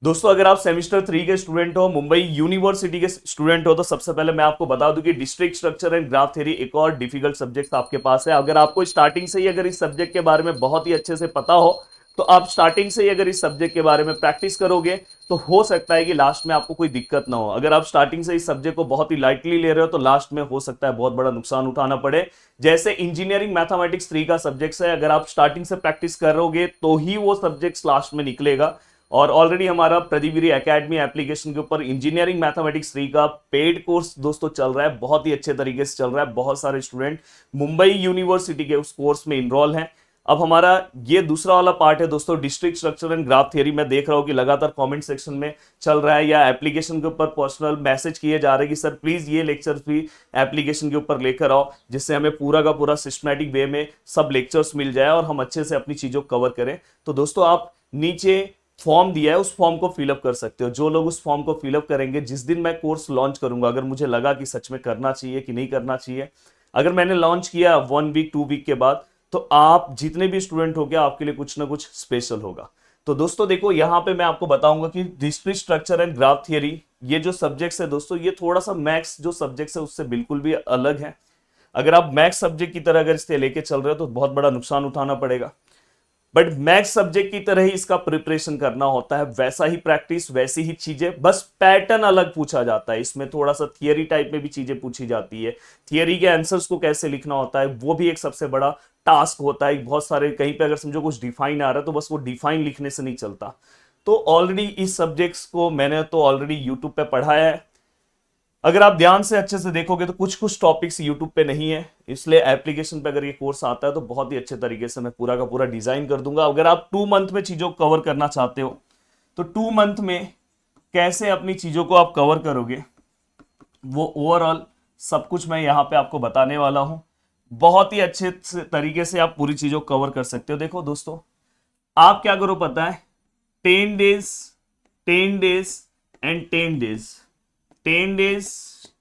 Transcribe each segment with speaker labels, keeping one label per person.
Speaker 1: दोस्तों अगर आप सेमेस्टर 3 के स्टूडेंट हो, मुंबई यूनिवर्सिटी के स्टूडेंट हो, तो सबसे पहले मैं आपको बता दूं कि district structure and graph theory एक और डिफिकल्ट सब्जेक्ट आपके पास है। अगर आपको स्टार्टिंग से ही अगर इस सब्जेक्ट के बारे में बहुत ही अच्छे से पता हो, तो आप स्टार्टिंग से ही अगर इस सब्जेक्ट के बारे में प्रैक्टिस करोगे तो हो सकता है कि लास्ट में आपको कोई दिक्कत ना हो। अगर आप स्टार्टिंग से इस सब्जेक्ट को बहुत ही लाइटली ले रहे हो तो लास्ट में हो सकता है बहुत बड़ा नुकसान उठाना पड़े। जैसे इंजीनियरिंग मैथमेटिक्स 3 का सब्जेक्ट है, अगर आप स्टार्टिंग से प्रैक्टिस करोगे तो ही वो सब्जेक्ट लास्ट में निकलेगा। और ऑलरेडी हमारा प्रदीप एकेडमी एप्लीकेशन के ऊपर इंजीनियरिंग मैथमेटिक्स 3 का पेड कोर्स दोस्तों चल रहा है, बहुत ही अच्छे तरीके से चल रहा है। बहुत सारे स्टूडेंट मुंबई यूनिवर्सिटी के उस कोर्स में इनरोल हैं। अब हमारा ये दूसरा वाला पार्ट है दोस्तों, district structure and graph theory. मैं देख रहा हूं कि लगातार कमेंट सेक्शन में चल रहा है या एप्लीकेशन के ऊपर पर्सनल मैसेज किए जा रहे हैं कि सर प्लीज ये लेक्चर भी एप्लीकेशन के ऊपर लेकर आओ, जिससे हमें पूरा का पूरा सिस्टमैटिक वे में सब लेक्चर्स मिल जाए और हम अच्छे से अपनी चीजों को कवर करें। तो दोस्तों आप नीचे फॉर्म दिया है, उस फॉर्म को फिलअप कर सकते हो। जो लोग उस फॉर्म को फिलअप करेंगे, जिस दिन मैं कोर्स लॉन्च करूंगा, अगर मुझे लगा कि सच में करना चाहिए कि नहीं करना चाहिए, अगर मैंने लॉन्च किया 1 वीक 2 वीक के बाद, तो आप जितने भी स्टूडेंट हो गया आपके लिए कुछ ना कुछ स्पेशल होगा। तो दोस्तों देखो, यहां पे मैं आपको बताऊंगा कि discrete structure and graph theory ये जो सब्जेक्ट्स है दोस्तों, ये थोड़ा सा मैथ्स जो सब्जेक्ट्स है उससे बिल्कुल भी अलग है। अगर आप मैथ्स सब्जेक्ट की तरह अगर इसे लेके चल रहे हो तो बहुत बड़ा नुकसान उठाना पड़ेगा। बट मैथ्स सब्जेक्ट की तरह ही इसका प्रिपरेशन करना होता है, वैसा ही प्रैक्टिस, वैसी ही चीजें, बस पैटर्न अलग पूछा जाता है। इसमें थोड़ा सा थियरी टाइप में भी चीजें पूछी जाती है। थियरी के आंसर्स को कैसे लिखना होता है वो भी एक सबसे बड़ा टास्क होता है। बहुत सारे कहीं पे अगर समझो कुछ डिफाइन आ रहा है तो बस वो डिफाइन लिखने से नहीं चलता। तो ऑलरेडी इस सब्जेक्ट्स को मैंने तो ऑलरेडी यूट्यूब पे पढ़ाया है। अगर आप ध्यान से अच्छे से देखोगे तो कुछ कुछ टॉपिक्स यूट्यूब पे नहीं है, इसलिए एप्लीकेशन पे अगर ये कोर्स आता है तो बहुत ही अच्छे तरीके से मैं पूरा का पूरा डिजाइन कर दूंगा। अगर आप 2 मंथ में चीजों को कवर करना चाहते हो तो 2 मंथ में कैसे अपनी चीजों को आप कवर करोगे वो ओवरऑल सब कुछ मैं यहाँ पे आपको बताने वाला हूं। बहुत ही अच्छे तरीके से आप पूरी चीजों को कवर कर सकते हो। देखो दोस्तों, आप क्या करो पता है, 10 days 10 days and 10 days, 10 days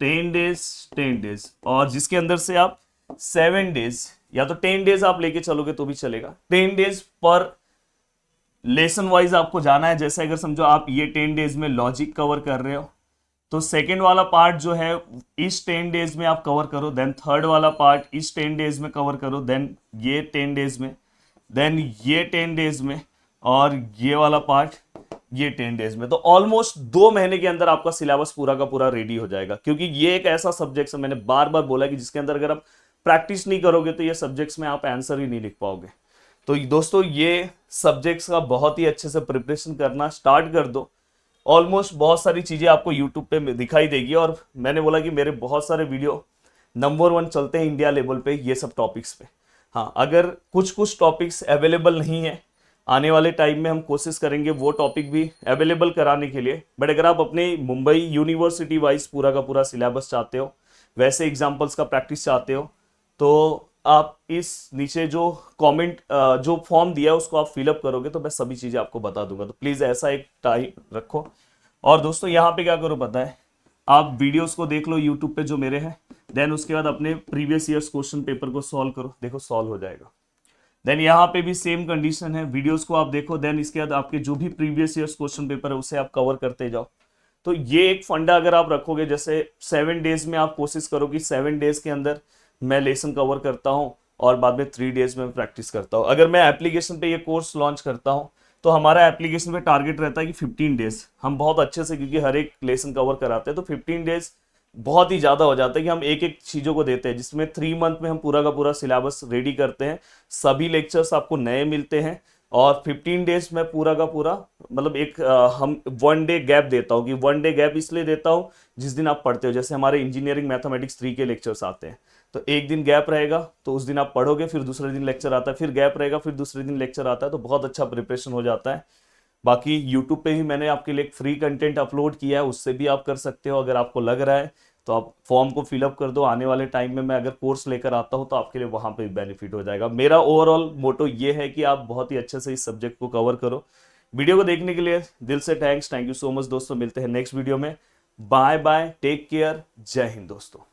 Speaker 1: 10 days 10 days, और जिसके अंदर से आप 7 डेज, या तो 10 डेज आप लेके चलोगे तो भी चलेगा। 10 डेज पर लेसन वाइज आपको जाना है। जैसे अगर समझो आप ये 10 डेज में लॉजिक कवर कर रहे हो तो सेकेंड वाला पार्ट जो है इस 10 डेज में आप कवर करो, देन थर्ड वाला पार्ट इस 10 डेज में कवर करो, देन ये 10 डेज में, देन ये 10 डेज में, और ये वाला पार्ट ये 10 डेज में। तो ऑलमोस्ट 2 महीने के अंदर आपका सिलेबस पूरा का पूरा रेडी हो जाएगा। क्योंकि ये एक ऐसा सब्जेक्ट है, मैंने बार बार बोला कि जिसके अंदर अगर आप प्रैक्टिस नहीं करोगे तो ये सब्जेक्ट्स में आप आंसर ही नहीं लिख पाओगे। तो दोस्तों ये सब्जेक्ट्स का बहुत ही अच्छे से प्रिपरेशन करना स्टार्ट कर दो। ऑलमोस्ट बहुत सारी चीजें आपको यूट्यूब पे दिखाई देगी, और मैंने बोला कि मेरे बहुत सारे वीडियो नंबर 1 चलते हैं इंडिया लेवल पे ये सब टॉपिक्स पे। हाँ, अगर कुछ कुछ टॉपिक्स अवेलेबल नहीं है, आने वाले टाइम में हम कोशिश करेंगे वो टॉपिक भी अवेलेबल कराने के लिए। बट अगर आप अपने मुंबई यूनिवर्सिटी वाइज पूरा का पूरा सिलेबस चाहते हो, वैसे एग्जाम्पल्स का प्रैक्टिस चाहते हो, तो आप इस नीचे जो कमेंट जो फॉर्म दिया है उसको आप फिलअप करोगे तो मैं सभी चीजें आपको बता दूंगा। तो प्लीज ऐसा एक टाइम रखो। और दोस्तों यहाँ पे क्या करो पता है, आप वीडियोस को देख लो यूट्यूब पे जो मेरे हैं, देन उसके बाद अपने प्रीवियस ईयर्स क्वेश्चन पेपर को सॉल्व करो, देखो सॉल्व हो जाएगा। देन यहाँ पे भी सेम कंडीशन है, वीडियोस को आप देखो, देन इसके बाद आपके जो भी प्रीवियस ईयर्स क्वेश्चन पेपर है उसे आप कवर करते जाओ। तो ये एक फंडा अगर आप रखोगे, जैसे 7 डेज में आप कोशिश करो कि 7 डेज के अंदर मैं लेसन कवर करता हूँ और बाद में 3 डेज में प्रैक्टिस करता हूँ। अगर मैं एप्लीकेशन पे ये कोर्स लॉन्च करता हूँ तो हमारा एप्लीकेशन पे टारगेट रहता है कि 15 डेज हम बहुत अच्छे से, क्योंकि हर एक लेसन कवर कराते हैं, तो 15 डेज बहुत ही ज्यादा हो जाता है कि हम एक एक चीजों को देते हैं, जिसमें 3 मंथ में हम पूरा का पूरा सिलेबस रेडी करते हैं। सभी लेक्चर्स आपको नए मिलते हैं, और 15 डेज में पूरा का पूरा मतलब एक हम 1 डे गैप देता हूँ। कि 1 डे गैप इसलिए देता हूँ जिस दिन आप पढ़ते हो, जैसे हमारे इंजीनियरिंग मैथमेटिक्स 3 के लेक्चर्स आते हैं तो एक दिन गैप रहेगा, तो उस दिन आप पढ़ोगे, फिर दूसरे दिन लेक्चर आता है, फिर गैप रहेगा, फिर दूसरे दिन लेक्चर आता है, तो बहुत अच्छा प्रिपरेशन हो जाता है। बाकी यूट्यूब पे भी मैंने आपके लिए एक फ्री कंटेंट अपलोड किया है, उससे भी आप कर सकते हो। अगर आपको लग रहा है तो आप फॉर्म को फिलअप कर दो, आने वाले टाइम में मैं अगर कोर्स लेकर आता हूं तो आपके लिए वहां पे बेनिफिट हो जाएगा। मेरा ओवरऑल मोटो ये है कि आप बहुत ही अच्छे से इस सब्जेक्ट को कवर करो। वीडियो को देखने के लिए दिल से thanks, thank you so much दोस्तों। मिलते हैं नेक्स्ट वीडियो में। बाय बाय, टेक केयर, जय हिंद दोस्तों।